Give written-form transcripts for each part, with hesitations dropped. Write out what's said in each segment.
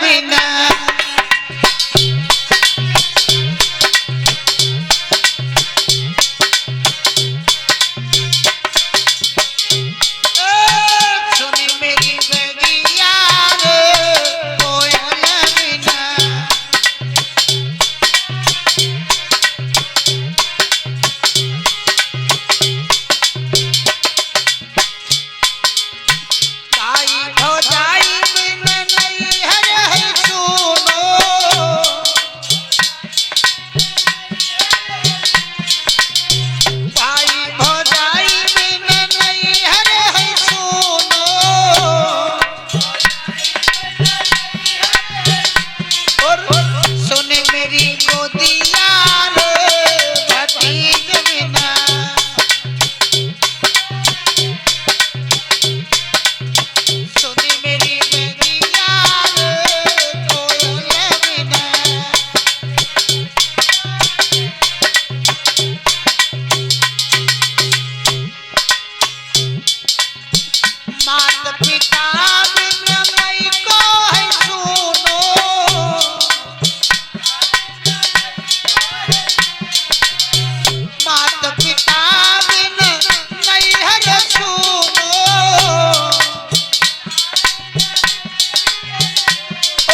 बिना। सुनी मेरी बगिया कोयल बिना। ताई भौजाई बिन नैहर है सुनो। ताई भौजाई बिन नैहर है सुनो। और सुने मेरी गोदिया रे भतीज बिना। सुनी मेरी बगिया कोयल बिना। मात पिता बिन मई को है सुनो। मात पिता बिन नैहर सुनो।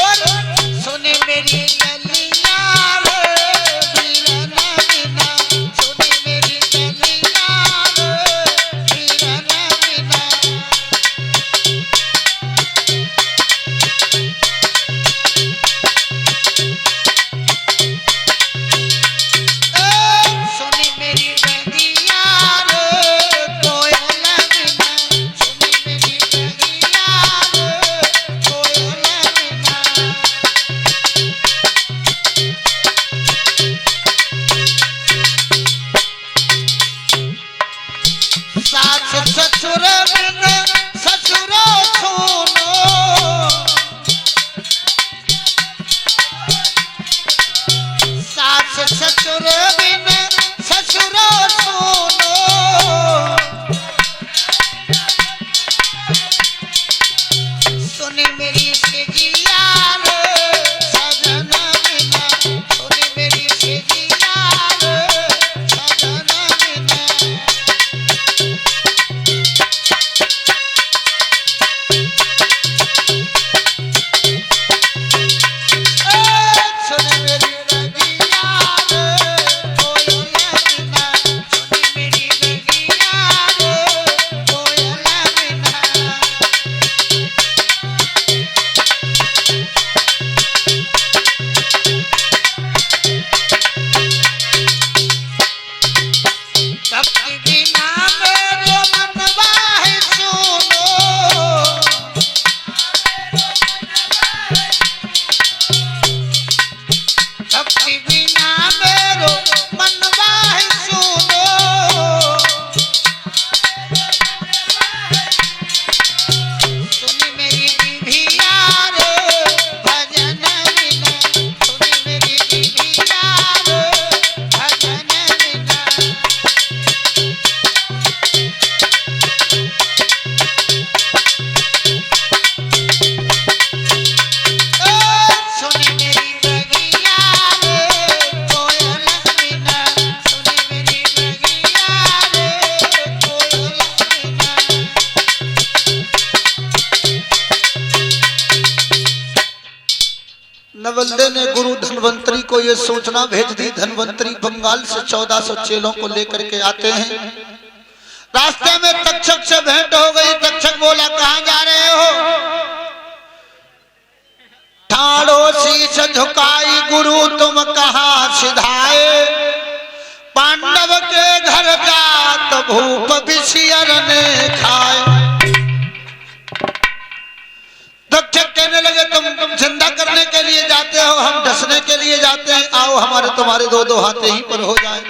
और सुने मेरी गलिया वीरन बिना। सुने मेरी गलिया वीरन बिना। सुनी मेरी बगिया कोयल बिना। सुनी मेरी बगिया कोयल बिना। सास ससुर बिन ससुर सुनो। सास ससुर बिन ससुर सुनो। सुने मेरी सेजिया सजन बिना। सुने मेरी सेजिया सजन बिना। सुने मेरी बगिया कोयल बिना। सुने मेरी बगिया कोयल बिना। भक्ति बिना मेरो मनवा है सुनो। भक्ति बिना मेरो मनवा है सुनो। सुनी मेरी जिभिया भजन बिना। सुनी मेरी जिभिया भजन बिना। सुनी मेरी बगिया कोयल बिना। सुनी मेरी बगिया कोयल बिना। नवल्ले ने गुरु धन्वंतरी को ये सूचना भेज दी। धन्वंतरी बंगाल से 1400 चेलों को लेकर के आते हैं। रास्ते में तक्षक से भेंट हो गई। तक्षक बोला कहाँ जा रहे हो? ठाड़ो शीश झुकाई गुरु तुम कहाँ सिधाए। पांडव के घर जात भूप बिसियर ने खाए। तक्षक कहने लगे तुम जिंदा करने के लिए जाते हो, हम डसने के लिए जाते हैं। आओ हमारे तुम्हारे दो दो हाथ यहीं पर हो जाए।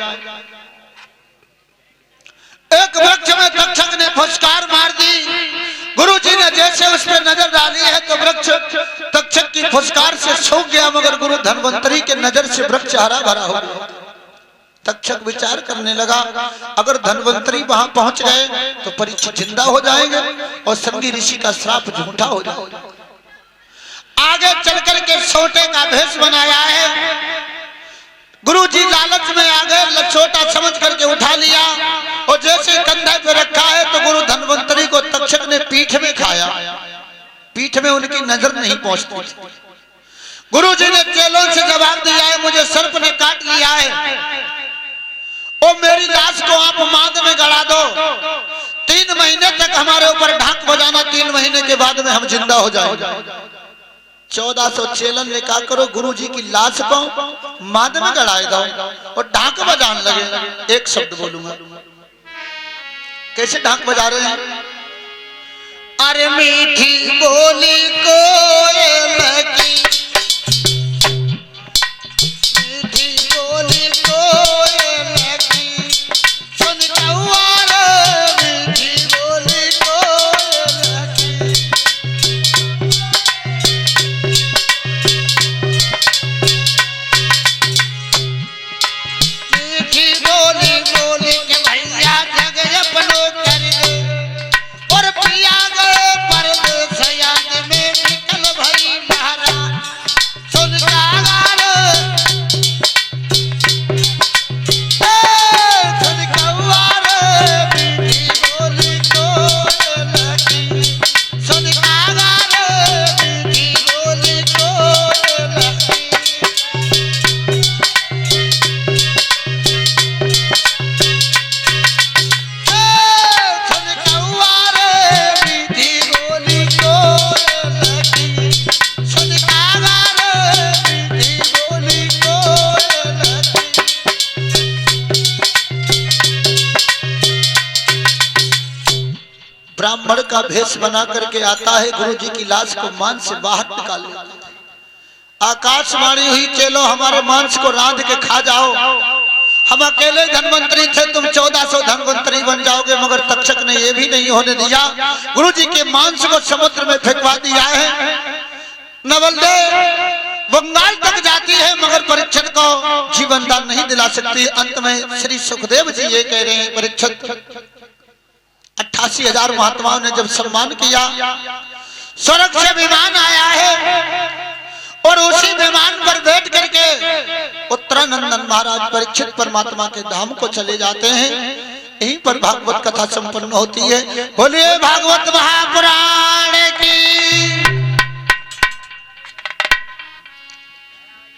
एक वृक्ष में तक्षक ने फुसकार मार दी। गुरुजी ने जैसे उस पर नजर डाली है तो वृक्ष तक्षक की फुसकार से सूख गया, मगर गुरु धन्वंतरी के नजर से वृक्ष हरा भरा हो गया। तक्षक विचार करने लगा अगर धन्वंतरी वहां पहुंच गए तो परीक्षित जिंदा हो जाएंगे और संगी ऋषि का श्राप झूठा हो जाएगा। आगे चल करके सोटे का भेष बनाया है। गुरु जी लालच में आ गए, लछोटा समझ करके उठा लिया और जैसे कंधे पे रखा है तो गुरु धन्वंतरी को तक्षक ने पीठ में खाया। पीठ में उनकी नजर नहीं पहुंचती। गुरु जी ने चेलों से जवाब दिया है, मुझे सर्प ने काट लिया है और मेरी लाश को आप माद में गड़ा दो। 3 महीने तक हमारे ऊपर ढाक बजाना, 3 महीने के बाद में हम जिंदा हो जाएंगे। 1400 चेलन ने कहा, करो गुरु जी की लाश को माद में गड़ाए दो और ढाक बजाने लगे। एक शब्द बोलूंगा, कैसे ढाक बजा रहे हैं? अरे मीठी बोली कोयल की, मीठी बोली कोयल की, सुन कौआ रे मीठी बोली कोयल की। मीठी बोली बोली के भैया जग अपनो कर दे और पिया गए परदेस याद में निकल भई महाराज। सुन कागार सुन कौआर मीठी बोली कोयल की, सुन कागार मीठी बोली कोयल की। सुन कौआर मीठी बोली कोयल की, सुन कागार मीठी बोली कोयल की। ब्राह्मण का भेष बना करके आता है, गुरु जी की लाश को मान से बाहर निकाल लेता है। आकाशवाणी हुई, चलो हमारे मांस को रांध के खा जाओ। हम अकेले धन्वंतरी थे, तुम 1400 धन्वंतरी बन जाओगे। मगर तक्षक ने यह भी नहीं होने दिया। गुरु जी के मांस को समुद्र में फेंकवा दिया है। नवलदेव बंगाल तक जाती है मगर परीक्षित को जीवन दान नहीं दिला सकती। अंत में श्री सुखदेव जी ये कह रहे हैं, परीक्षित 88,000 महात्माओं ने जब सम्मान किया, स्वर्ग से विमान आया है और उसी विमान पर बैठ करके उत्तरानंदन महाराज परीक्षित परमात्मा के धाम को चले जाते हैं। यहीं पर भागवत कथा संपन्न होती है। बोलिए भागवत महापुराण की।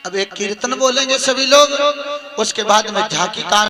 अब एक कीर्तन बोलेंगे सभी लोग, उसके बाद में झांकी का